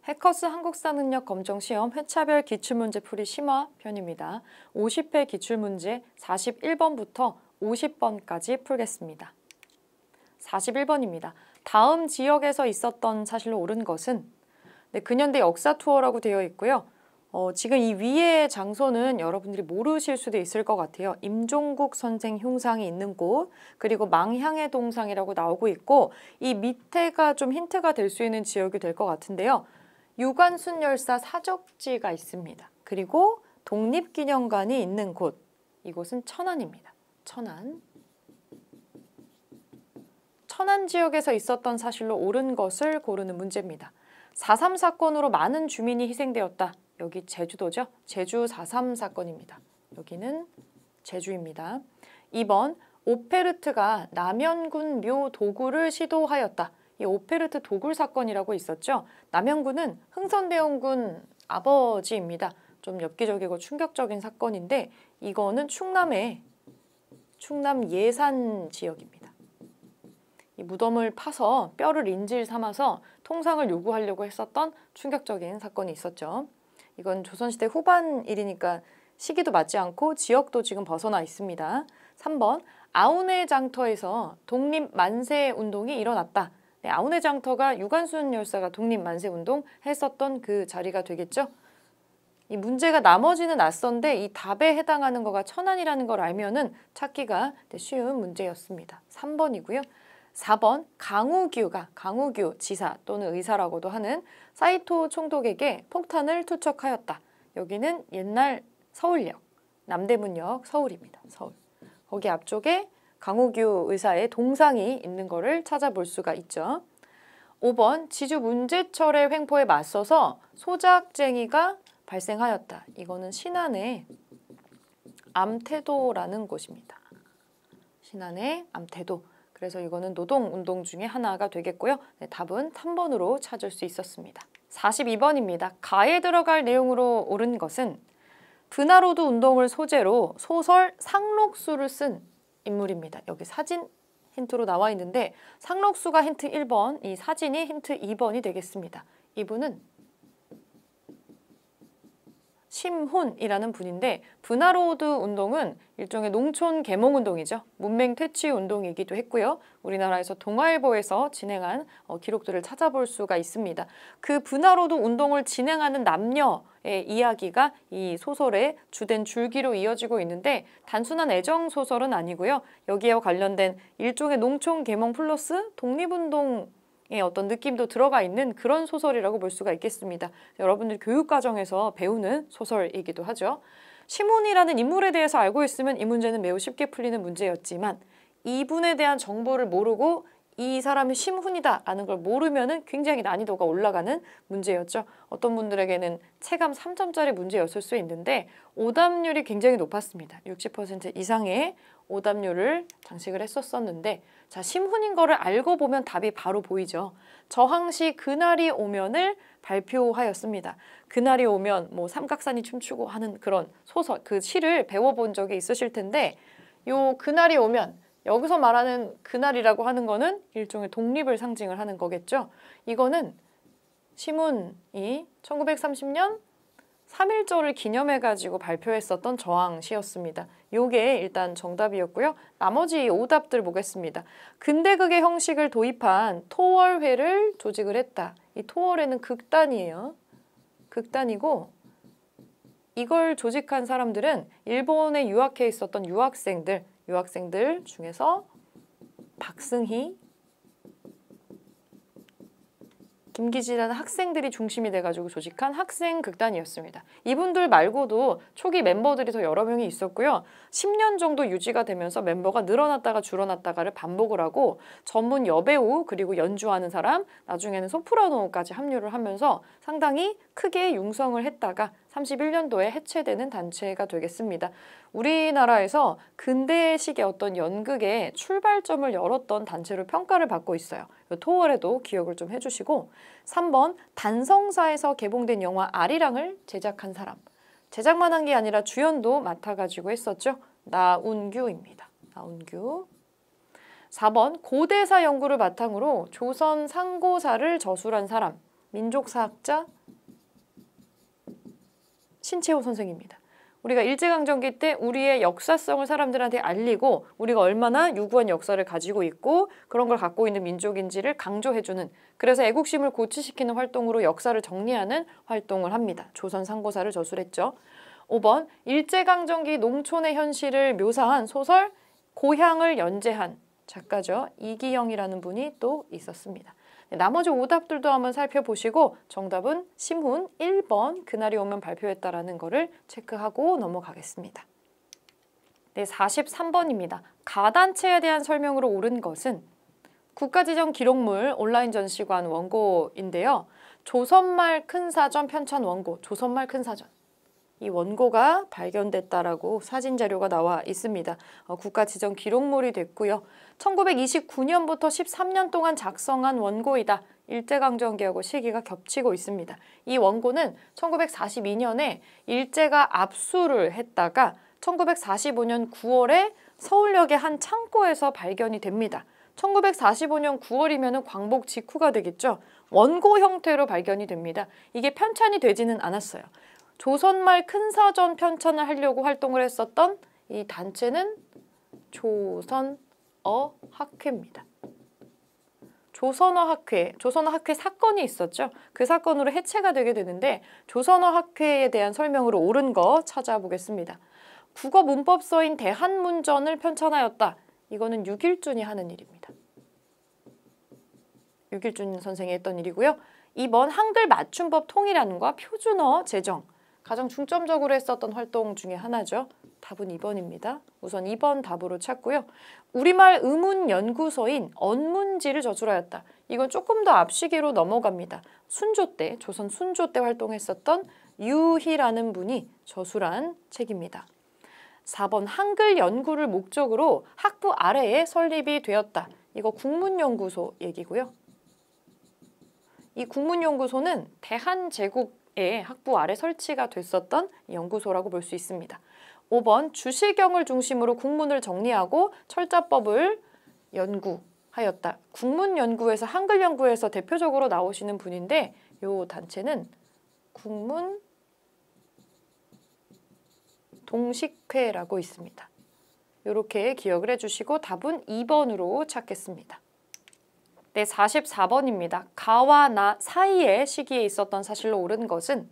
해커스 한국사능력 검정시험 회차별 기출문제풀이 심화 편입니다. 50회 기출문제 41번부터 50번까지 풀겠습니다. 41번입니다. 다음 지역에서 있었던 사실로 옳은 것은 근현대 역사 투어라고 되어 있고요. 지금 이 위의 장소는 여러분들이 모르실 수도 있을 것 같아요. 임종국 선생 흉상이 있는 곳, 그리고 망향의 동상이라고 나오고 있고, 이 밑에가 좀 힌트가 될 수 있는 지역이 될 것 같은데요. 유관순 열사 사적지가 있습니다. 그리고 독립기념관이 있는 곳, 이곳은 천안입니다. 천안. 천안 지역에서 있었던 사실로 옳은 것을 고르는 문제입니다. 4.3 사건으로 많은 주민이 희생되었다. 여기 제주도죠. 제주 4.3 사건입니다. 여기는 제주입니다. 2번, 오페르트가 남현군 묘 도굴을 시도하였다. 이 오페르트 도굴 사건이라고 있었죠. 남현군은 흥선대원군 아버지입니다. 좀 엽기적이고 충격적인 사건인데 이거는 충남 예산 지역입니다. 이 무덤을 파서 뼈를 인질 삼아서 통상을 요구하려고 했었던 충격적인 사건이 있었죠. 이건 조선시대 후반 일이니까 시기도 맞지 않고 지역도 지금 벗어나 있습니다. 3번, 아우네 장터에서 독립만세운동이 일어났다. 아우네 장터가 유관순 열사가 독립만세운동 했었던 그 자리가 되겠죠. 이 문제가 나머지는 낯선데 이 답에 해당하는 거가 천안이라는 걸 알면은 찾기가 쉬운 문제였습니다. 3번이고요. 4번, 강우규 지사 또는 의사라고도 하는 사이토 총독에게 폭탄을 투척하였다. 여기는 옛날 서울역, 남대문역 서울입니다. 서울. 거기 앞쪽에 강우규 의사의 동상이 있는 거를 찾아볼 수가 있죠. 5번, 지주 문제철의 횡포에 맞서서 소작쟁이가 발생하였다. 이거는 신안의 암태도라는 곳입니다. 신안의 암태도. 그래서 이거는 노동운동 중에 하나가 되겠고요. 답은 3번으로 찾을 수 있었습니다. 42번입니다. 가에 들어갈 내용으로 옳은 것은 드나로드 운동을 소재로 소설 상록수를 쓴 인물입니다. 여기 사진 힌트로 나와 있는데 상록수가 힌트 1번, 이 사진이 힌트 2번이 되겠습니다. 이분은 심훈이라는 분인데 드나로드 운동은 일종의 농촌 계몽운동이죠. 문맹 퇴치 운동이기도 했고요. 우리나라에서 동아일보에서 진행한 기록들을 찾아볼 수가 있습니다. 그 드나로드 운동을 진행하는 남녀의 이야기가 이 소설의 주된 줄기로 이어지고 있는데 단순한 애정 소설은 아니고요. 여기에 관련된 일종의 농촌 계몽 플러스 독립운동 어떤 느낌도 들어가 있는 그런 소설이라고 볼 수가 있겠습니다. 여러분들 교육과정에서 배우는 소설이기도 하죠. 심훈이라는 인물에 대해서 알고 있으면 이 문제는 매우 쉽게 풀리는 문제였지만 이분에 대한 정보를 모르고 이 사람이 심훈이다라는 걸 모르면은 굉장히 난이도가 올라가는 문제였죠. 어떤 분들에게는 체감 3점짜리 문제였을 수 있는데 오답률이 굉장히 높았습니다. 60% 이상의 오답률을 장식을 했었는데 자, 심훈인 거를 알고 보면 답이 바로 보이죠. 저항시 그날이 오면을 발표하였습니다. 그날이 오면 뭐 삼각산이 춤추고 하는 그런 소설, 그 시를 배워본 적이 있으실 텐데 요 그날이 오면 여기서 말하는 그날이라고 하는 거는 일종의 독립을 상징을 하는 거겠죠. 이거는 심훈이 1930년 3.1절을 기념해가지고 발표했었던 저항시였습니다. 요게 일단 정답이었고요. 나머지 오답들 보겠습니다. 근대극의 형식을 도입한 토월회를 조직을 했다. 이 토월회는 극단이에요. 극단이고 이걸 조직한 사람들은 일본에 유학해 있었던 유학생들 중에서 박승희, 김기지라는 학생들이 중심이 돼가지고 조직한 학생 극단이었습니다. 이분들 말고도 초기 멤버들이 더 여러 명이 있었고요. 10년 정도 유지가 되면서 멤버가 늘어났다가 줄어났다가를 반복을 하고 전문 여배우 그리고 연주하는 사람, 나중에는 소프라노까지 합류를 하면서 상당히 크게 융성을 했다가 31년도에 해체되는 단체가 되겠습니다. 우리나라에서 근대식의 어떤 연극의 출발점을 열었던 단체로 평가를 받고 있어요. 토월에도 기억을 좀 해주시고 3번 단성사에서 개봉된 영화 아리랑을 제작한 사람. 제작만 한 게 아니라 주연도 맡아가지고 했었죠. 나운규입니다. 나운규. 4번 고대사 연구를 바탕으로 조선 상고사를 저술한 사람. 민족사학자 신채호 선생입니다. 우리가 일제강점기 때 우리의 역사성을 사람들한테 알리고 우리가 얼마나 유구한 역사를 가지고 있고 그런 걸 갖고 있는 민족인지를 강조해주는, 그래서 애국심을 고취시키는 활동으로 역사를 정리하는 활동을 합니다. 조선 상고사를 저술했죠. 5번 일제강점기 농촌의 현실을 묘사한 소설 고향을 연재한 작가죠. 이기영이라는 분이 또 있었습니다. 나머지 오답들도 한번 살펴보시고 정답은 심훈 1번 그날이 오면 발표했다라는 거를 체크하고 넘어가겠습니다. 네, 43번입니다. 가단체에 대한 설명으로 옳은 것은 국가지정 기록물 온라인 전시관 원고인데요. 조선말 큰사전 편찬 원고, 조선말 큰사전. 이 원고가 발견됐다라고 사진 자료가 나와 있습니다. 국가지정 기록물이 됐고요. 1929년부터 13년 동안 작성한 원고이다. 일제강점기하고 시기가 겹치고 있습니다. 이 원고는 1942년에 일제가 압수를 했다가 1945년 9월에 서울역의 한 창고에서 발견이 됩니다. 1945년 9월이면 광복 직후가 되겠죠. 원고 형태로 발견이 됩니다. 이게 편찬이 되지는 않았어요. 조선말 큰사전 편찬을 하려고 활동을 했었던 이 단체는 조선어학회입니다. 조선어학회 사건이 있었죠. 그 사건으로 해체가 되게 되는데 조선어학회에 대한 설명으로 옳은 거 찾아보겠습니다. 국어 문법서인 대한문전을 편찬하였다. 이거는 육일준이 하는 일입니다. 육일준 선생이 했던 일이고요. 2번 한글 맞춤법 통일안과 표준어 제정. 가장 중점적으로 했었던 활동 중에 하나죠. 답은 2번입니다. 우선 2번 답으로 찾고요. 우리말 의문연구소인 언문지를 저술하였다. 이건 조금 더 앞시기로 넘어갑니다. 순조 때, 조선 순조 때 활동했었던 유희라는 분이 저술한 책입니다. 4번 한글 연구를 목적으로 학부 아래에 설립이 되었다. 이거 국문연구소 얘기고요. 이 국문연구소는 대한제국의 학부 아래 설치가 됐었던 연구소라고 볼 수 있습니다. 5번 주시경을 중심으로 국문을 정리하고 철자법을 연구하였다. 국문연구에서 한글 연구에서 대표적으로 나오시는 분인데 이 단체는 국문 동식회라고 있습니다. 이렇게 기억을 해주시고 답은 2번으로 찾겠습니다. 네, 44번입니다. 가와 나 사이의 시기에 있었던 사실로 옳은 것은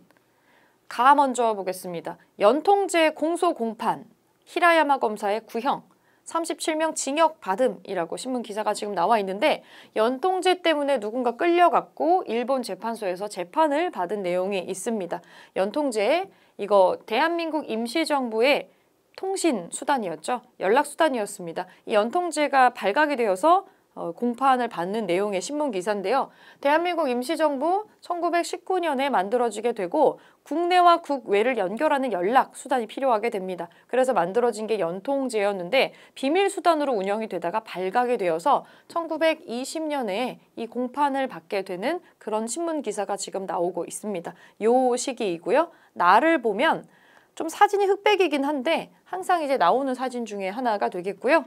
가 먼저 보겠습니다. 연통제 공소 공판, 히라야마 검사의 구형, 37명 징역 받음이라고 신문 기사가 지금 나와 있는데 연통제 때문에 누군가 끌려갔고 일본 재판소에서 재판을 받은 내용이 있습니다. 연통제, 이거 대한민국 임시정부의 통신 수단이었죠. 연락 수단이었습니다. 이 연통제가 발각이 되어서 공판을 받는 내용의 신문 기사인데요. 대한민국 임시정부 1919년에 만들어지게 되고 국내와 국외를 연결하는 연락 수단이 필요하게 됩니다. 그래서 만들어진 게 연통제였는데 비밀 수단으로 운영이 되다가 발각이 되어서 1920년에 이 공판을 받게 되는 그런 신문 기사가 지금 나오고 있습니다. 요 시기이고요. 나를 보면 좀 사진이 흑백이긴 한데 항상 이제 나오는 사진 중에 하나가 되겠고요.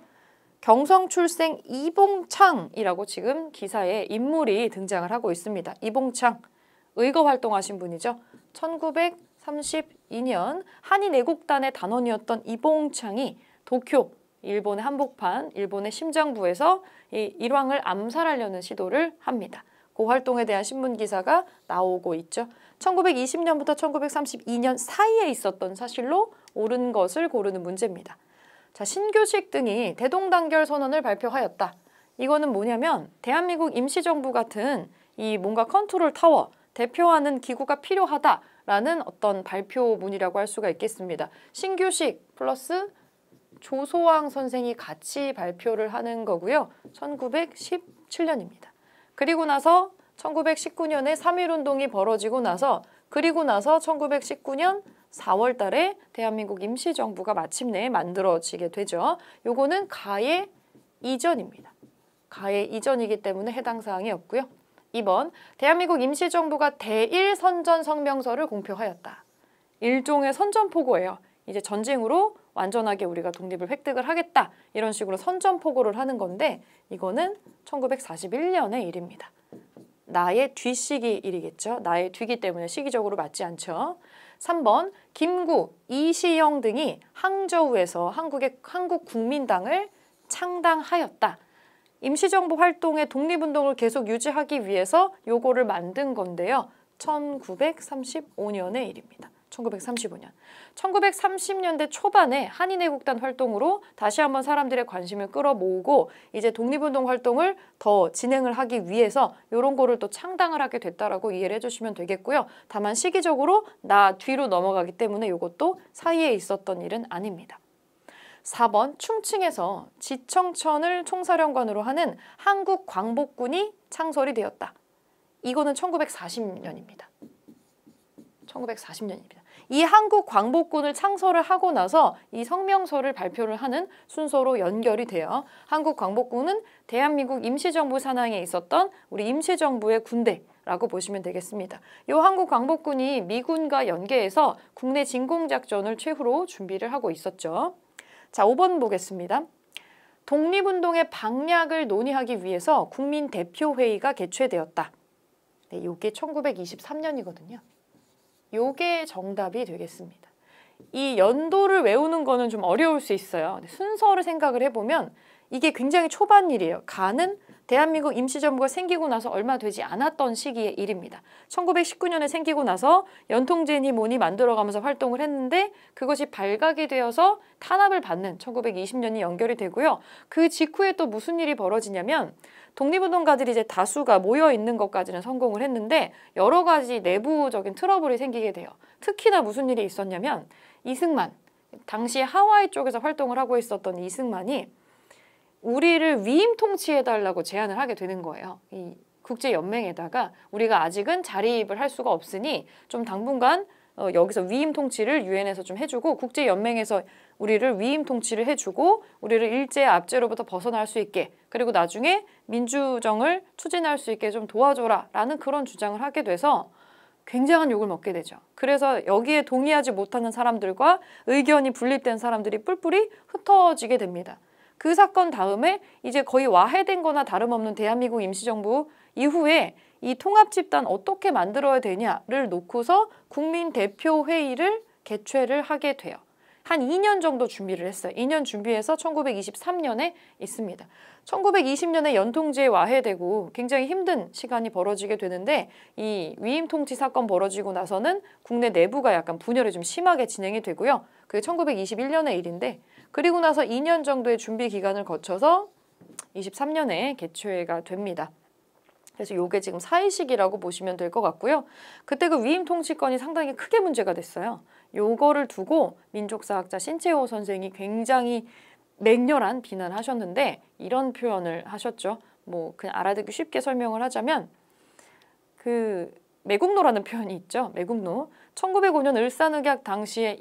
경성 출생 이봉창이라고 지금 기사에 인물이 등장을 하고 있습니다. 이봉창, 의거 활동하신 분이죠. 1932년 한인애국단의 단원이었던 이봉창이 도쿄, 일본의 한복판, 일본의 심장부에서 이 일왕을 암살하려는 시도를 합니다. 그 활동에 대한 신문 기사가 나오고 있죠. 1920년부터 1932년 사이에 있었던 사실로 옳은 것을 고르는 문제입니다. 자, 신교식 등이 대동단결 선언을 발표하였다. 이거는 뭐냐면 대한민국 임시정부 같은 이 뭔가 컨트롤 타워, 대표하는 기구가 필요하다라는 어떤 발표문이라고 할 수가 있겠습니다. 신교식 플러스 조소왕 선생이 같이 발표를 하는 거고요. 1917년입니다. 그리고 나서 1919년에 3.1운동이 벌어지고 나서 1919년 4월 달에 대한민국 임시정부가 마침내 만들어지게 되죠. 요거는 가해 이전입니다. 가해 이전이기 때문에 해당 사항이 없고요. 2번, 대한민국 임시정부가 대일선전성명서를 공표하였다. 일종의 선전포고예요. 이제 전쟁으로 완전하게 우리가 독립을 획득을 하겠다. 이런 식으로 선전포고를 하는 건데 이거는 1941년의 일입니다. 나의 뒤시기 일이겠죠. 나의 뒤기 때문에 시기적으로 맞지 않죠. 3번 김구, 이시영 등이 항저우에서 한국국민당을 창당하였다. 임시정부 활동의 독립운동을 계속 유지하기 위해서 요거를 만든 건데요. 1935년의 일입니다. 1935년. 1930년대 초반에 한인애국단 활동으로 다시 한번 사람들의 관심을 끌어모으고 이제 독립운동 활동을 더 진행을 하기 위해서 이런 거를 또 창당을 하게 됐다라고 이해를 해주시면 되겠고요. 다만 시기적으로 나 뒤로 넘어가기 때문에 이것도 사이에 있었던 일은 아닙니다. 4번 충칭에서 지청천을 총사령관으로 하는 한국광복군이 창설이 되었다. 이거는 1940년입니다. 1940년입니다. 이 한국광복군을 창설을 하고 나서 이 성명서를 발표를 하는 순서로 연결이 돼요. 한국광복군은 대한민국 임시정부 산하에 있었던 우리 임시정부의 군대라고 보시면 되겠습니다. 이 한국광복군이 미군과 연계해서 국내 진공작전을 최후로 준비를 하고 있었죠. 자, 5번 보겠습니다. 독립운동의 방략을 논의하기 위해서 국민대표회의가 개최되었다. 네, 이게 1923년이거든요. 요게 정답이 되겠습니다. 이 연도를 외우는 거는 좀 어려울 수 있어요. 순서를 생각을 해보면 이게 굉장히 초반 일이에요. 가는 대한민국 임시정부가 생기고 나서 얼마 되지 않았던 시기의 일입니다. 1919년에 생기고 나서 연통제니 뭐니 만들어가면서 활동을 했는데 그것이 발각이 되어서 탄압을 받는 1920년이 연결이 되고요. 그 직후에 또 무슨 일이 벌어지냐면 독립운동가들이 이제 다수가 모여 있는 것까지는 성공을 했는데 여러 가지 내부적인 트러블이 생기게 돼요. 특히나 무슨 일이 있었냐면 이승만, 당시 하와이 쪽에서 활동을 하고 있었던 이승만이 우리를 위임 통치해달라고 제안을 하게 되는 거예요. 이 국제연맹에다가 우리가 아직은 자립을 할 수가 없으니 좀 당분간 여기서 위임 통치를 유엔에서 좀 해주고 국제연맹에서 우리를 위임 통치를 해주고 우리를 일제의 압제로부터 벗어날 수 있게 그리고 나중에 민주정을 추진할 수 있게 좀 도와줘라 라는 그런 주장을 하게 돼서 굉장한 욕을 먹게 되죠. 그래서 여기에 동의하지 못하는 사람들과 의견이 분립된 사람들이 뿔뿔이 흩어지게 됩니다. 그 사건 다음에 이제 거의 와해된 거나 다름없는 대한민국 임시정부 이후에 이 통합집단 어떻게 만들어야 되냐를 놓고서 국민대표회의를 개최를 하게 돼요. 한 2년 정도 준비를 했어요. 2년 준비해서 1923년에 있습니다. 1920년에 연통제에 와해되고 굉장히 힘든 시간이 벌어지게 되는데 이 위임 통치 사건 벌어지고 나서는 국내 내부가 약간 분열이 좀 심하게 진행이 되고요. 그게 1921년의 일인데 그리고 나서 2년 정도의 준비 기간을 거쳐서 23년에 개최가 됩니다. 그래서 이게 지금 사이식이라고 보시면 될 것 같고요. 그때 그 위임 통치권이 상당히 크게 문제가 됐어요. 요거를 두고 민족사학자 신채호 선생이 굉장히 맹렬한 비난을 하셨는데 이런 표현을 하셨죠. 뭐 그냥 알아듣기 쉽게 설명을 하자면 그 매국노라는 표현이 있죠. 매국노. 1905년 을사늑약 당시에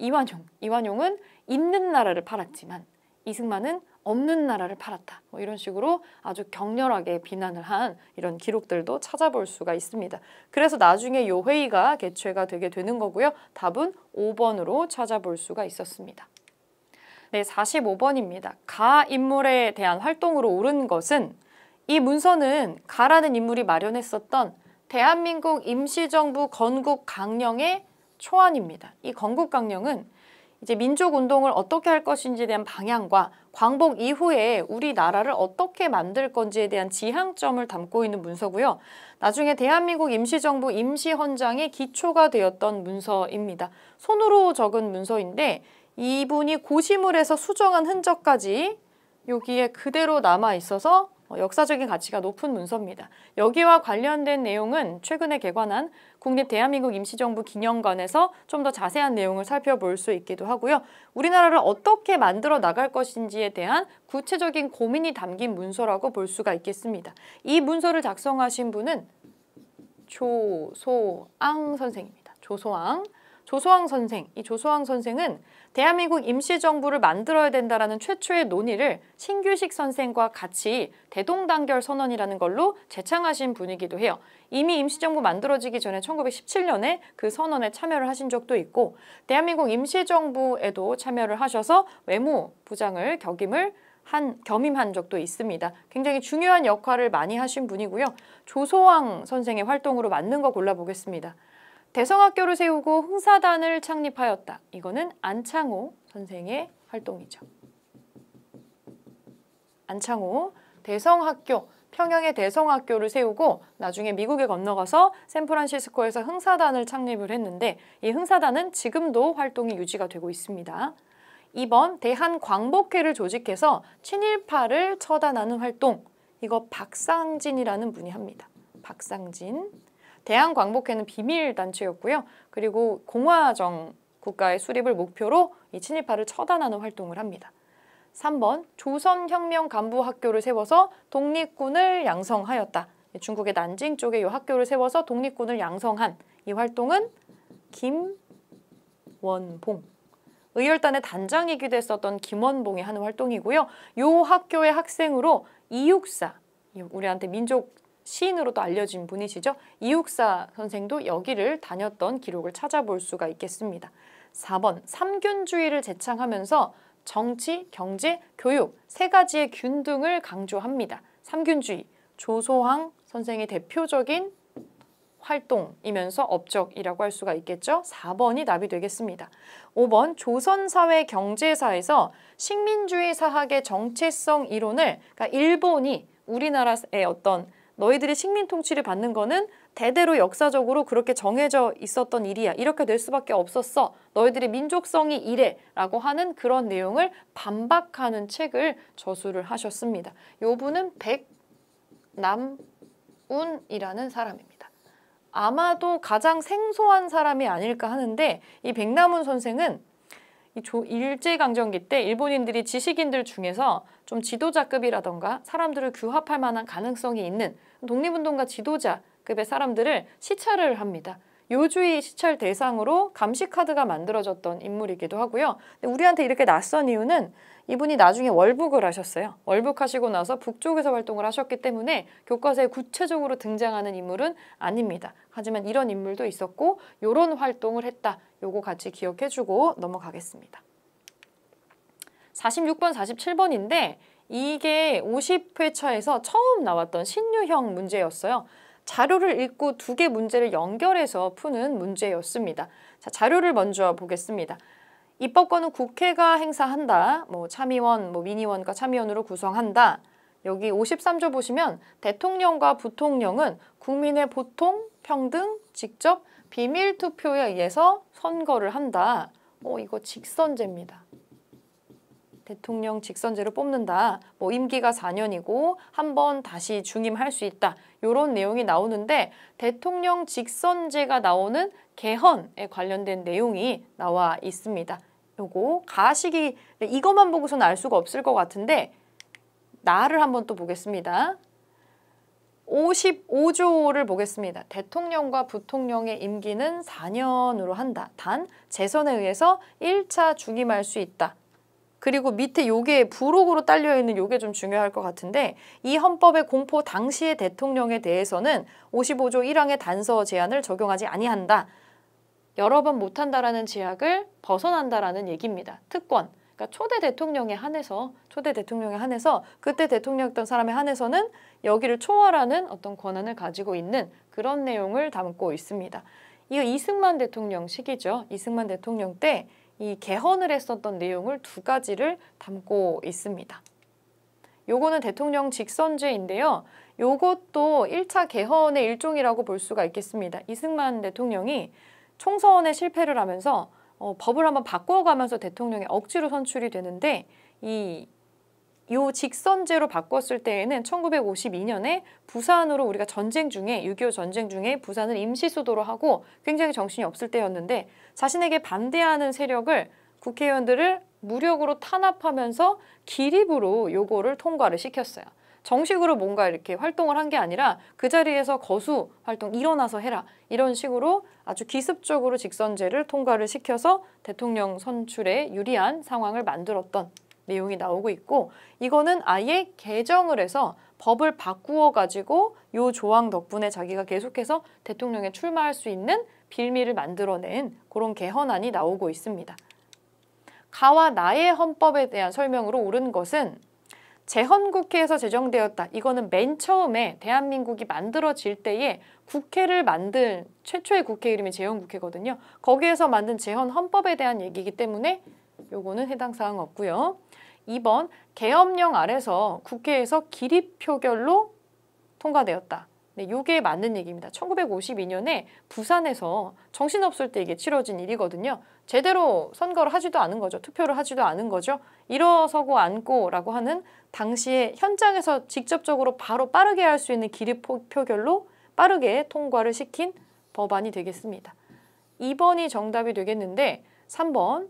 이완용은 있는 나라를 팔았지만 이승만은 없는 나라를 팔았다. 뭐 이런 식으로 아주 격렬하게 비난을 한 이런 기록들도 찾아볼 수가 있습니다. 그래서 나중에 이 회의가 개최가 되게 되는 거고요. 답은 5번으로 찾아볼 수가 있었습니다. 네, 45번입니다. 가 인물에 대한 활동으로 옳은 것은 이 문서는 가라는 인물이 마련했었던 대한민국 임시정부 건국강령의 초안입니다. 이 건국강령은 이제 민족운동을 어떻게 할 것인지에 대한 방향과 광복 이후에 우리나라를 어떻게 만들 건지에 대한 지향점을 담고 있는 문서고요. 나중에 대한민국 임시정부 임시헌장의 기초가 되었던 문서입니다. 손으로 적은 문서인데 이분이 고심을 해서 수정한 흔적까지 여기에 그대로 남아 있어서 역사적인 가치가 높은 문서입니다. 여기와 관련된 내용은 최근에 개관한 국립 대한민국 임시정부 기념관에서 좀 더 자세한 내용을 살펴볼 수 있기도 하고요. 우리나라를 어떻게 만들어 나갈 것인지에 대한 구체적인 고민이 담긴 문서라고 볼 수가 있겠습니다. 이 문서를 작성하신 분은 조소앙 선생입니다. 조소앙 선생. 이 조소앙 선생은 대한민국 임시정부를 만들어야 된다라는 최초의 논의를 신규식 선생과 같이 대동단결 선언이라는 걸로 제창하신 분이기도 해요. 이미 임시정부 만들어지기 전에 1917년에 그 선언에 참여를 하신 적도 있고 대한민국 임시정부에도 참여를 하셔서 외무부장을 격임을 겸임한 적도 있습니다. 굉장히 중요한 역할을 많이 하신 분이고요. 조소왕 선생의 활동으로 맞는 거 골라보겠습니다. 대성학교를 세우고 흥사단을 창립하였다. 이거는 안창호 선생의 활동이죠. 안창호, 대성학교, 평양에 대성학교를 세우고 나중에 미국에 건너가서 샌프란시스코에서 흥사단을 창립을 했는데 이 흥사단은 지금도 활동이 유지가 되고 있습니다. 2번 대한광복회를 조직해서 친일파를 처단하는 활동. 이거 박상진이라는 분이 합니다. 박상진. 대한광복회는 비밀단체였고요. 그리고 공화정 국가의 수립을 목표로 이 친일파를 처단하는 활동을 합니다. 3번 조선혁명 간부학교를 세워서 독립군을 양성하였다. 중국의 난징 쪽에 이 학교를 세워서 독립군을 양성한 이 활동은 김원봉. 의열단의 단장이기도 했었던 김원봉이 하는 활동이고요. 이 학교의 학생으로 이육사, 우리한테 민족 시인으로도 알려진 분이시죠. 이육사 선생도 여기를 다녔던 기록을 찾아볼 수가 있겠습니다. 4번 삼균주의를 제창하면서 정치, 경제, 교육 세 가지의 균등을 강조합니다. 삼균주의, 조소왕 선생의 대표적인 활동이면서 업적이라고 할 수가 있겠죠. 4번이 답이 되겠습니다. 5번 조선사회 경제사에서 식민주의 사학의 정체성 이론을, 그러니까 일본이 우리나라의 어떤 너희들이 식민 통치를 받는 거는 대대로 역사적으로 그렇게 정해져 있었던 일이야. 이렇게 될 수밖에 없었어. 너희들의 민족성이 이래. 라고 하는 그런 내용을 반박하는 책을 저술을 하셨습니다. 요 분은 백남운이라는 사람입니다. 아마도 가장 생소한 사람이 아닐까 하는데 이 백남운 선생은 일제강점기 때 일본인들이 지식인들 중에서 좀 지도자급이라던가 사람들을 규합할 만한 가능성이 있는 독립운동가 지도자급의 사람들을 시찰을 합니다. 요주의 시찰 대상으로 감시카드가 만들어졌던 인물이기도 하고요. 근데 우리한테 이렇게 낯선 이유는 이분이 나중에 월북을 하셨어요. 월북하시고 나서 북쪽에서 활동을 하셨기 때문에 교과서에 구체적으로 등장하는 인물은 아닙니다. 하지만 이런 인물도 있었고 이런 활동을 했다. 요거 같이 기억해주고 넘어가겠습니다. 46번, 47번인데 이게 50회차에서 처음 나왔던 신유형 문제였어요. 자료를 읽고 두 개 문제를 연결해서 푸는 문제였습니다. 자, 자료를 먼저 보겠습니다. 입법권은 국회가 행사한다. 참의원, 민의원과 참의원으로 구성한다. 여기 53조 보시면 대통령과 부통령은 국민의 보통, 평등, 직접, 비밀투표에 의해서 선거를 한다. 이거 직선제입니다. 대통령 직선제로 뽑는다. 임기가 4년이고 한 번 다시 중임할 수 있다. 이런 내용이 나오는데 대통령 직선제가 나오는 개헌에 관련된 내용이 나와 있습니다. 요거 가식이 이것만 보고서는 알 수가 없을 것 같은데 나를 한번 또 보겠습니다. 55조를 보겠습니다. 대통령과 부통령의 임기는 4년으로 한다. 단 재선에 의해서 1차 중임할 수 있다. 그리고 밑에 요게 부록으로 딸려있는 요게 좀 중요할 것 같은데 이 헌법의 공포 당시의 대통령에 대해서는 55조 1항의 단서 제한을 적용하지 아니한다. 여러 번 못한다라는 제약을 벗어난다라는 얘기입니다. 특권. 그러니까 초대 대통령에 한해서 그때 대통령이었던 사람에 한해서는 여기를 초월하는 어떤 권한을 가지고 있는 그런 내용을 담고 있습니다. 이거 이승만 대통령 시기죠. 이승만 대통령 때 이 개헌을 했었던 내용을 두 가지를 담고 있습니다. 요거는 대통령 직선제인데요. 요것도 1차 개헌의 일종이라고 볼 수가 있겠습니다. 이승만 대통령이 총선에 실패를 하면서 법을 한번 바꿔가면서 대통령이 억지로 선출이 되는데 요 직선제로 바꿨을 때에는 1952년에 부산으로 우리가 전쟁 중에 6.25 전쟁 중에 부산을 임시수도로 하고 굉장히 정신이 없을 때였는데 자신에게 반대하는 세력을 국회의원들을 무력으로 탄압하면서 기립으로 요거를 통과를 시켰어요. 정식으로 뭔가 이렇게 활동을 한 게 아니라 그 자리에서 거수 활동 일어나서 해라 이런 식으로 아주 기습적으로 직선제를 통과를 시켜서 대통령 선출에 유리한 상황을 만들었던 내용이 나오고 있고 이거는 아예 개정을 해서 법을 바꾸어 가지고 요 조항 덕분에 자기가 계속해서 대통령에 출마할 수 있는 빌미를 만들어낸 그런 개헌안이 나오고 있습니다. 가와 나의 헌법에 대한 설명으로 옳은 것은 제헌국회에서 제정되었다. 이거는 맨 처음에 대한민국이 만들어질 때에 국회를 만든 최초의 국회 이름이 제헌국회거든요. 거기에서 만든 제헌헌법에 대한 얘기이기 때문에 요거는 해당 사항 없고요. 2번 계엄령 아래서 국회에서 기립표결로 통과되었다. 네, 요게 맞는 얘기입니다. 1952년에 부산에서 정신없을 때 이게 치러진 일이거든요. 제대로 선거를 하지도 않은 거죠. 투표를 하지도 않은 거죠. 일어서고 앉고라고 하는 당시에 현장에서 직접적으로 바로 빠르게 할 수 있는 기립표결로 빠르게 통과를 시킨 법안이 되겠습니다. 2번이 정답이 되겠는데 3번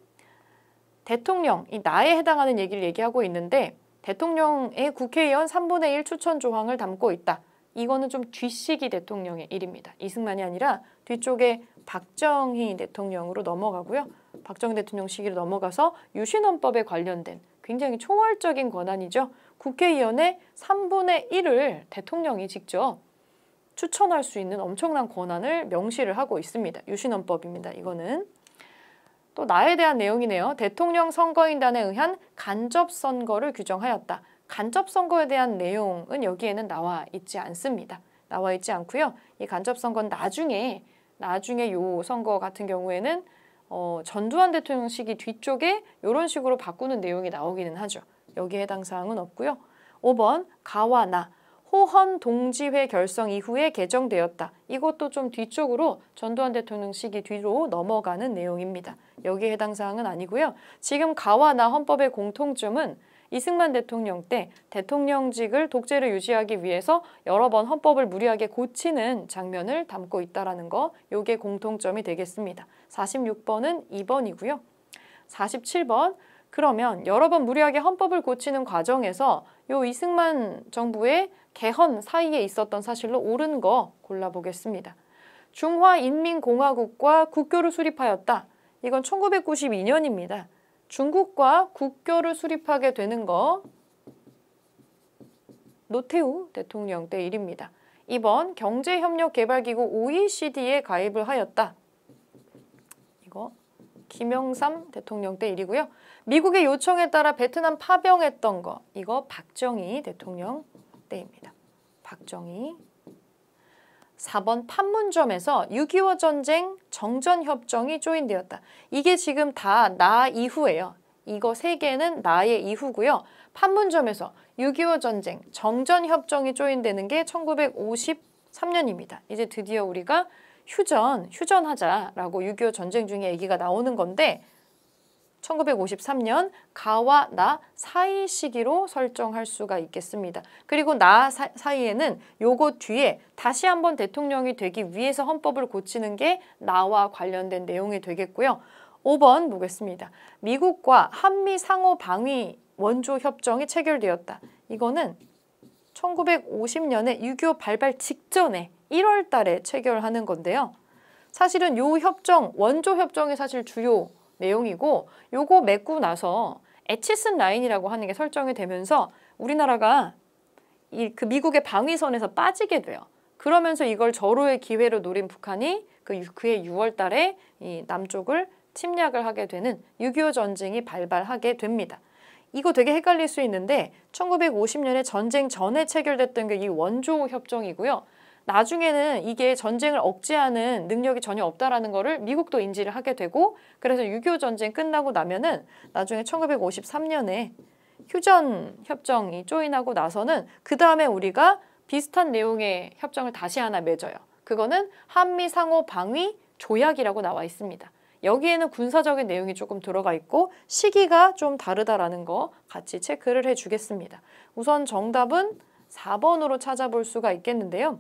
대통령, 이 나에 해당하는 얘기를 얘기하고 있는데 대통령의 국회의원 3분의 1 추천 조항을 담고 있다. 이거는 좀 뒤시기 대통령의 일입니다. 이승만이 아니라 뒤쪽에 박정희 대통령으로 넘어가고요. 박정희 대통령 시기로 넘어가서 유신헌법에 관련된 굉장히 초월적인 권한이죠. 국회의원의 3분의 1을 대통령이 직접 추천할 수 있는 엄청난 권한을 명시를 하고 있습니다. 유신헌법입니다. 이거는. 또 나에 대한 내용이네요. 대통령 선거인단에 의한 간접선거를 규정하였다. 간접선거에 대한 내용은 여기에는 나와 있지 않습니다. 나와 있지 않고요. 이 간접선거는 나중에 요 선거 같은 경우에는 전두환 대통령 시기 뒤쪽에 이런 식으로 바꾸는 내용이 나오기는 하죠. 여기에 해당 사항은 없고요. 5번 가와 나 호헌 동지회 결성 이후에 개정되었다. 이것도 좀 뒤쪽으로 전두환 대통령 시기 뒤로 넘어가는 내용입니다. 여기에 해당 사항은 아니고요. 지금 가와 나 헌법의 공통점은 이승만 대통령 때 대통령직을 독재를 유지하기 위해서 여러 번 헌법을 무리하게 고치는 장면을 담고 있다는 거, 요게 공통점이 되겠습니다. 46번은 2번이고요. 47번, 그러면 여러 번 무리하게 헌법을 고치는 과정에서 요 이승만 정부의 개헌 사이에 있었던 사실로 옳은 거 골라보겠습니다. 중화인민공화국과 국교를 수립하였다. 이건 1992년입니다. 중국과 국교를 수립하게 되는 거 노태우 대통령 때 일입니다. 2번 경제협력개발기구 OECD에 가입을 하였다. 이거 김영삼 대통령 때 일이고요. 미국의 요청에 따라 베트남 파병했던 거 이거 박정희 대통령 때입니다. 박정희. 4번 판문점에서 6.25 전쟁 정전협정이 조인되었다. 이게 지금 다 나 이후예요. 이거 3개는 나의 이후고요. 판문점에서 6.25 전쟁 정전협정이 조인되는 게 1953년입니다. 이제 드디어 우리가 휴전하자라고 6.25 전쟁 중에 얘기가 나오는 건데 1953년 가와 나 사이 시기로 설정할 수가 있겠습니다. 그리고 나 사이에는 요거 뒤에 다시 한번 대통령이 되기 위해서 헌법을 고치는 게 나와 관련된 내용이 되겠고요. 5번 보겠습니다. 미국과 한미 상호 방위 원조 협정이 체결되었다. 이거는 1950년에 6.25 발발 직전에 1월 달에 체결하는 건데요. 사실은 요 협정, 원조 협정이 사실 주요 내용이고 요거 맺고 나서 에치슨 라인이라고 하는 게 설정이 되면서 우리나라가 그 미국의 방위선에서 빠지게 돼요. 그러면서 이걸 절호의 기회로 노린 북한이 그해 6월 달에 이 남쪽을 침략을 하게 되는 6.25 전쟁이 발발하게 됩니다. 이거 되게 헷갈릴 수 있는데 1950년에 전쟁 전에 체결됐던 게 이 원조 협정이고요. 나중에는 이게 전쟁을 억제하는 능력이 전혀 없다라는 거를 미국도 인지를 하게 되고 그래서 6.25 전쟁 끝나고 나면은 나중에 1953년에 휴전 협정이 조인하고 나서는 그 다음에 우리가 비슷한 내용의 협정을 다시 하나 맺어요. 그거는 한미 상호 방위 조약이라고 나와 있습니다. 여기에는 군사적인 내용이 조금 들어가 있고 시기가 좀 다르다라는 거 같이 체크를 해주겠습니다. 우선 정답은 4번으로 찾아볼 수가 있겠는데요.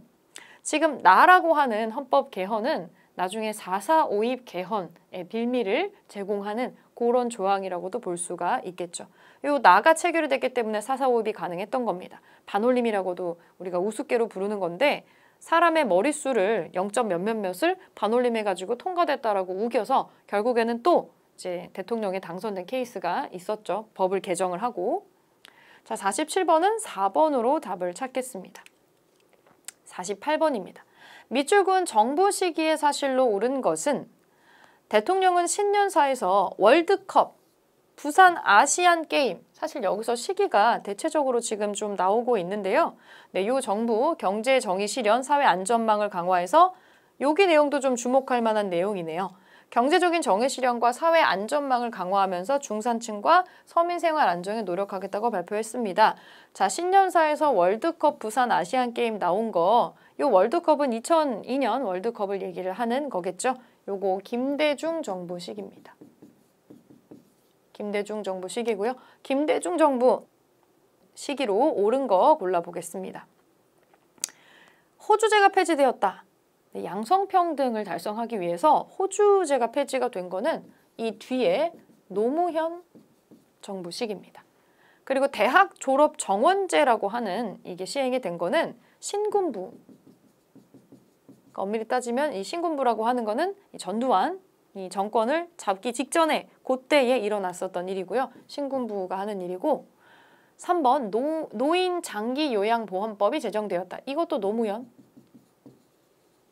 지금 나라고 하는 헌법 개헌은 나중에 4.4 오입 개헌의 빌미를 제공하는 그런 조항이라고도 볼 수가 있겠죠. 요 나가 체결이 됐기 때문에 4.4 오입이 가능했던 겁니다. 반올림이라고도 우리가 우습게로 부르는 건데 사람의 머릿수를 0점 몇몇몇을 반올림해가지고 통과됐다라고 우겨서 결국에는 또 이제 대통령에 당선된 케이스가 있었죠. 법을 개정을 하고. 자, 47번은 4번으로 답을 찾겠습니다. 48번입니다. 밑줄근 정부 시기의 사실로 옳은 것은 대통령은 신년사에서 월드컵 부산 아시안 게임, 사실 여기서 시기가 대체적으로 지금 좀 나오고 있는데요. 네, 요 정부 경제 정의 실현, 사회 안전망을 강화해서 여기 내용도 좀 주목할 만한 내용이네요. 경제적인 정의 실현과 사회 안전망을 강화하면서 중산층과 서민 생활 안정에 노력하겠다고 발표했습니다. 자, 신년사에서 월드컵 부산 아시안 게임 나온 거, 요 월드컵은 2002년 월드컵을 얘기를 하는 거겠죠. 요거 김대중 정부 시기입니다. 김대중 정부 시기고요. 김대중 정부 시기로 옳은 거 골라보겠습니다. 호주제가 폐지되었다. 양성평등을 달성하기 위해서 호주제가 폐지가 된 거는 이 뒤에 노무현 정부 시기입니다. 그리고 대학 졸업 정원제라고 하는 이게 시행이 된 거는 신군부. 그러니까 엄밀히 따지면 이 신군부라고 하는 거는 이 전두환 이 정권을 잡기 직전에 그때에 일어났었던 일이고요. 신군부가 하는 일이고 3번 노인 장기 요양보험법이 제정되었다. 이것도 노무현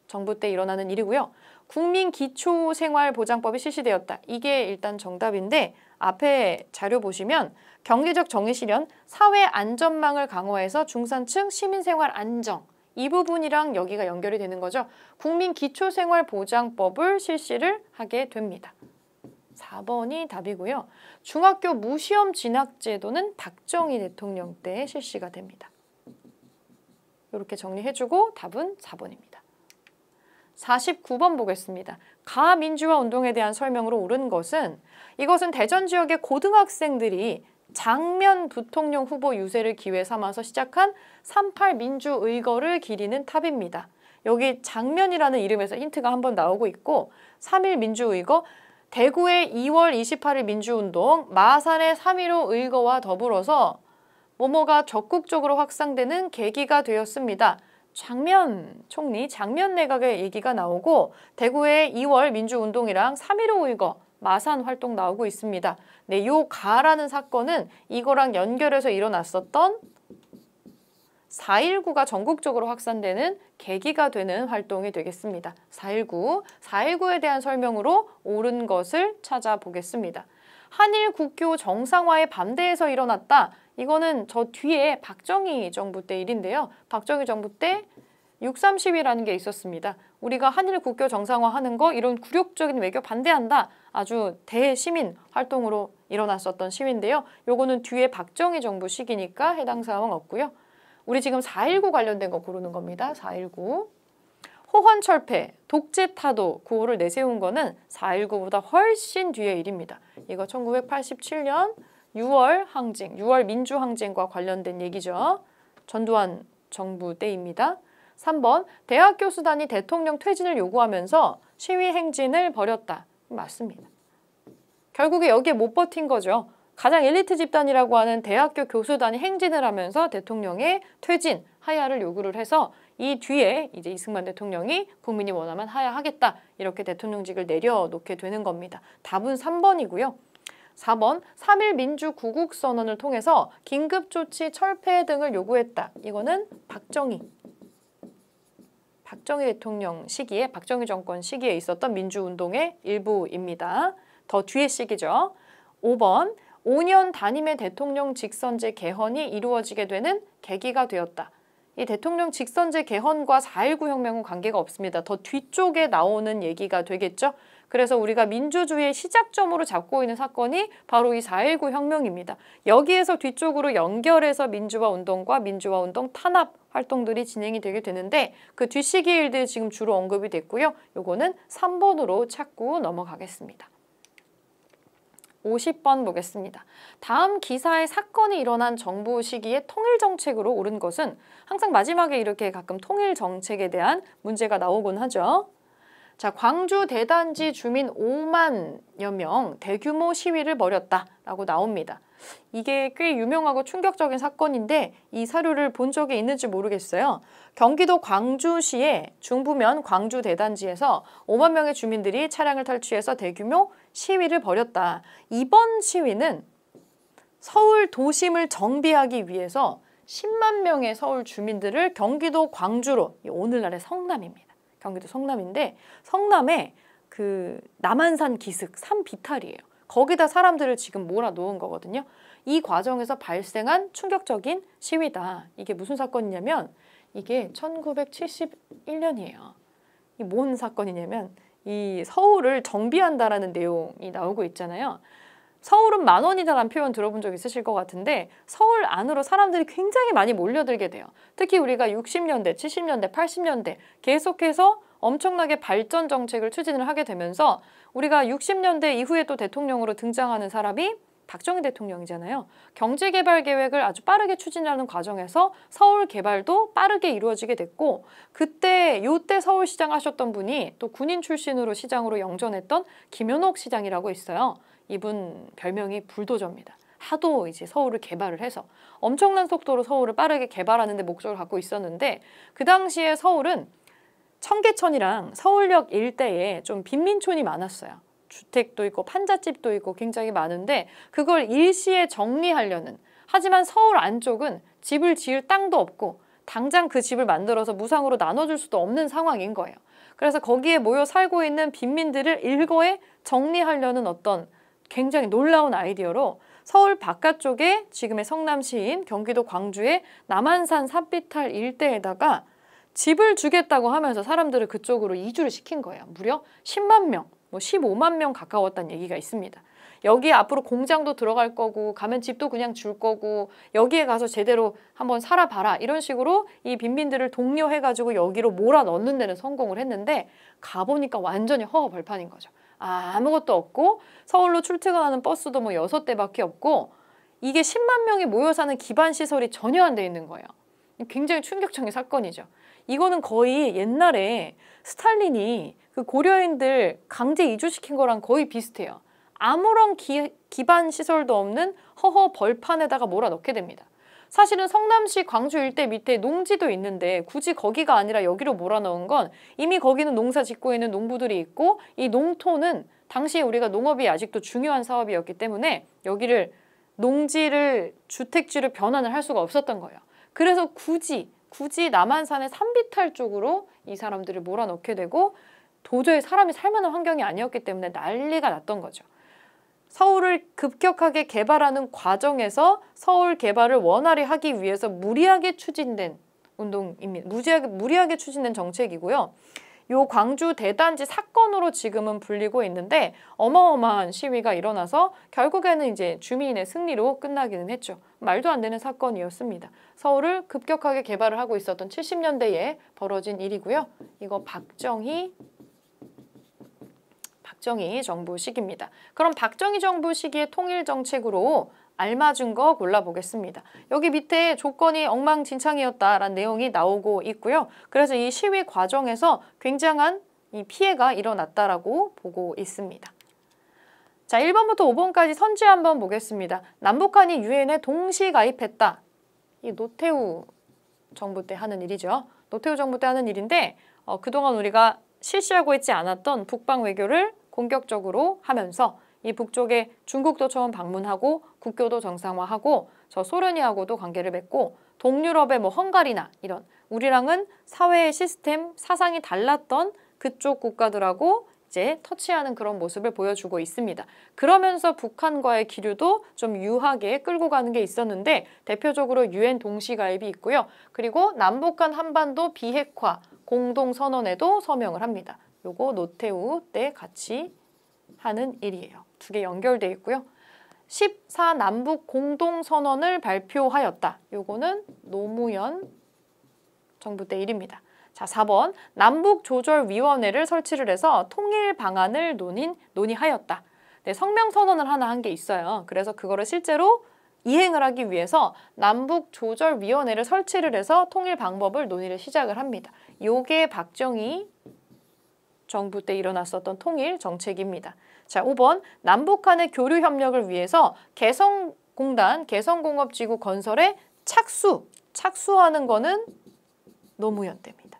정부 때 일어나는 일이고요. 국민기초생활보장법이 실시되었다. 이게 일단 정답인데 앞에 자료 보시면 경제적 정의 실현, 사회 안전망을 강화해서 중산층 시민생활 안정 이 부분이랑 여기가 연결이 되는 거죠. 국민기초생활보장법을 실시를 하게 됩니다. 4번이 답이고요. 중학교 무시험 진학제도는 박정희 대통령 때 실시가 됩니다. 이렇게 정리해주고 답은 4번입니다. 49번 보겠습니다. 가민주화 운동에 대한 설명으로 옳은 것은 이것은 대전 지역의 고등학생들이 장면 부통령 후보 유세를 기회 삼아서 시작한 38 민주의거를 기리는 탑입니다. 여기 장면이라는 이름에서 힌트가 한번 나오고 있고 3.1 민주의거, 대구의 2월 28일 민주운동, 마산의 3.15 의거와 더불어서 뭐뭐가 적극적으로 확산되는 계기가 되었습니다. 장면 총리, 장면 내각의 얘기가 나오고 대구의 2월 민주운동이랑 3.15 의거, 마산 활동 나오고 있습니다. 네, 요 가라는 사건은 이거랑 연결해서 일어났었던 4.19가 전국적으로 확산되는 계기가 되는 활동이 되겠습니다. 4.19에 대한 설명으로 옳은 것을 찾아보겠습니다. 한일 국교 정상화에 반대해서 일어났다. 이거는 저 뒤에 박정희 정부 때 일인데요. 박정희 정부 때 6.30이라는 게 있었습니다. 우리가 한일 국교 정상화하는 거 이런 굴욕적인 외교 반대한다. 아주 대시민 활동으로 일어났었던 시위인데요. 요거는 뒤에 박정희 정부 시기니까 해당 사항은 없고요. 우리 지금 4.19 관련된 거 고르는 겁니다. 4.19. 호환철폐, 독재타도 구호를 내세운 거는 4.19보다 훨씬 뒤의 일입니다. 이거 1987년 6월 항쟁, 6월 민주항쟁과 관련된 얘기죠. 전두환 정부 때입니다. 3번, 대학 교수단이 대통령 퇴진을 요구하면서 시위 행진을 벌였다. 맞습니다. 결국에 여기에 못 버틴 거죠. 가장 엘리트 집단이라고 하는 대학교 교수단이 행진을 하면서 대통령의 퇴진, 하야를 요구를 해서 이 뒤에 이제 이승만 대통령이 국민이 원하면 하야하겠다. 이렇게 대통령직을 내려놓게 되는 겁니다. 답은 3번이고요. 4번, 3.1 민주구국선언을 통해서 긴급조치 철폐 등을 요구했다. 이거는 박정희 대통령 시기에, 박정희 정권 시기에 있었던 민주운동의 일부입니다. 더 뒤의 시기죠. 5번, 5년 단임의 대통령 직선제 개헌이 이루어지게 되는 계기가 되었다. 이 대통령 직선제 개헌과 4.19 혁명은 관계가 없습니다. 더 뒤쪽에 나오는 얘기가 되겠죠. 그래서 우리가 민주주의의 시작점으로 잡고 있는 사건이 바로 이 4.19 혁명입니다. 여기에서 뒤쪽으로 연결해서 민주화 운동과 민주화 운동 탄압 활동들이 진행이 되게 되는데 그 뒷시기 일들이 지금 주로 언급이 됐고요. 요거는 3번으로 찾고 넘어가겠습니다. 50번 보겠습니다. 다음 기사의 사건이 일어난 정부 시기에 통일정책으로 옳은 것은 항상 마지막에 이렇게 가끔 통일정책에 대한 문제가 나오곤 하죠. 자, 광주 대단지 주민 5만여 명 대규모 시위를 벌였다라고 나옵니다. 이게 꽤 유명하고 충격적인 사건인데 이 사료를 본 적이 있는지 모르겠어요. 경기도 광주시의 중부면 광주 대단지에서 5만 명의 주민들이 차량을 탈취해서 대규모 시위를 벌였다. 이번 시위는 서울 도심을 정비하기 위해서 10만 명의 서울 주민들을 경기도 광주로, 오늘날의 성남입니다. 경기도 성남인데 성남에 그 남한산 기슭 산 비탈이에요. 거기다 사람들을 지금 몰아놓은 거거든요. 이 과정에서 발생한 충격적인 시위다. 이게 무슨 사건이냐면 이게 1971년이에요. 이 뭔 사건이냐면 이 서울을 정비한다라는 내용이 나오고 있잖아요. 서울은 10,000원이다라는 표현 들어본 적 있으실 것 같은데 서울 안으로 사람들이 굉장히 많이 몰려들게 돼요. 특히 우리가 60년대, 70년대, 80년대 계속해서 엄청나게 발전 정책을 추진을 하게 되면서 우리가 60년대 이후에 또 대통령으로 등장하는 사람이 박정희 대통령이잖아요. 경제개발 계획을 아주 빠르게 추진하는 과정에서 서울 개발도 빠르게 이루어지게 됐고 요때 서울시장 하셨던 분이 또 군인 출신으로 시장으로 영전했던 김현옥 시장이라고 있어요. 이분 별명이 불도저입니다. 하도 이제 서울을 개발을 해서 엄청난 속도로 서울을 빠르게 개발하는 데 목적을 갖고 있었는데 그 당시에 서울은 청계천이랑 서울역 일대에 좀 빈민촌이 많았어요. 주택도 있고 판잣집도 있고 굉장히 많은데 그걸 일시에 정리하려는 하지만 서울 안쪽은 집을 지을 땅도 없고 당장 그 집을 만들어서 무상으로 나눠줄 수도 없는 상황인 거예요. 그래서 거기에 모여 살고 있는 빈민들을 일거에 정리하려는 어떤 굉장히 놀라운 아이디어로 서울 바깥쪽에 지금의 성남시인 경기도 광주의 남한산 산비탈 일대에다가 집을 주겠다고 하면서 사람들을 그쪽으로 이주를 시킨 거예요. 무려 10만 명, 15만 명 가까웠다는 얘기가 있습니다. 여기에 앞으로 공장도 들어갈 거고 가면 집도 그냥 줄 거고 여기에 가서 제대로 한번 살아봐라 이런 식으로 이 빈민들을 독려해가지고 여기로 몰아넣는 데는 성공을 했는데 가보니까 완전히 허허벌판인 거죠. 아무것도 없고 서울로 출퇴근하는 버스도 6대밖에 없고 이게 10만 명이 모여 사는 기반 시설이 전혀 안 돼 있는 거예요. 굉장히 충격적인 사건이죠. 이거는 거의 옛날에 스탈린이 그 고려인들 강제 이주시킨 거랑 거의 비슷해요. 아무런 기반 시설도 없는 허허 벌판에다가 몰아넣게 됩니다. 사실은 성남시 광주 일대 밑에 농지도 있는데 굳이 거기가 아니라 여기로 몰아넣은 건 이미 거기는 농사 짓고 있는 농부들이 있고 이 농토는 당시에 우리가 농업이 아직도 중요한 사업이었기 때문에 여기를 농지를 주택지를 변환을 할 수가 없었던 거예요. 그래서 굳이 남한산의 산비탈 쪽으로 이 사람들을 몰아넣게 되고 도저히 사람이 살만한 환경이 아니었기 때문에 난리가 났던 거죠. 서울을 급격하게 개발하는 과정에서 서울 개발을 원활히 하기 위해서 무리하게 추진된 운동입니다. 무리하게 추진된 정책이고요. 요 광주 대단지 사건으로 지금은 불리고 있는데 어마어마한 시위가 일어나서 결국에는 이제 주민의 승리로 끝나기는 했죠. 말도 안 되는 사건이었습니다. 서울을 급격하게 개발을 하고 있었던 70년대에 벌어진 일이고요. 이거 박정희 정부 시기입니다. 그럼 박정희 정부 시기의 통일 정책으로 알맞은 거 골라보겠습니다. 여기 밑에 조건이 엉망진창이었다라는 내용이 나오고 있고요. 그래서 이 시위 과정에서 굉장한 이 피해가 일어났다라고 보고 있습니다. 자, 1번부터 5번까지 선지 한번 보겠습니다. 남북한이 유엔에 동시 가입했다. 이 노태우 정부 때 하는 일이죠. 노태우 정부 때 하는 일인데 그동안 우리가 실시하고 있지 않았던 북방 외교를 공격적으로 하면서 이 북쪽에 중국도 처음 방문하고 국교도 정상화하고 저 소련이하고도 관계를 맺고 동유럽의 헝가리나 이런 우리랑은 사회 시스템 사상이 달랐던 그쪽 국가들하고 이제 터치하는 그런 모습을 보여주고 있습니다. 그러면서 북한과의 기류도 좀 유하게 끌고 가는 게 있었는데 대표적으로 유엔 동시 가입이 있고요. 그리고 남북한 한반도 비핵화 공동선언에도 서명을 합니다. 요거 노태우 때 같이 하는 일이에요. 두 개 연결돼 있고요. 14남북 공동선언을 발표하였다. 요거는 노무현 정부 때 일입니다. 자, 4번 남북조절위원회를 설치를 해서 통일 방안을 논의하였다. 네, 성명선언을 하나 한 게 있어요. 그래서 그거를 실제로 이행을 하기 위해서 남북조절위원회를 설치를 해서 통일 방법을 논의를 시작을 합니다. 요게 박정희 정부 때 일어났었던 통일 정책입니다. 자, 5번 남북한의 교류 협력을 위해서 개성공단, 개성공업지구 건설에 착수하는 거는 노무현 때입니다.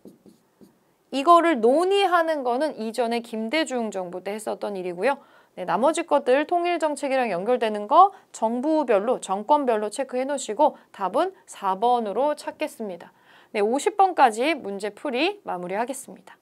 이거를 논의하는 거는 이전에 김대중 정부 때 했었던 일이고요. 네, 나머지 것들 통일 정책이랑 연결되는 거 정부별로, 정권별로 체크해 놓으시고 답은 4번으로 찾겠습니다. 네, 50번까지 문제 풀이 마무리하겠습니다.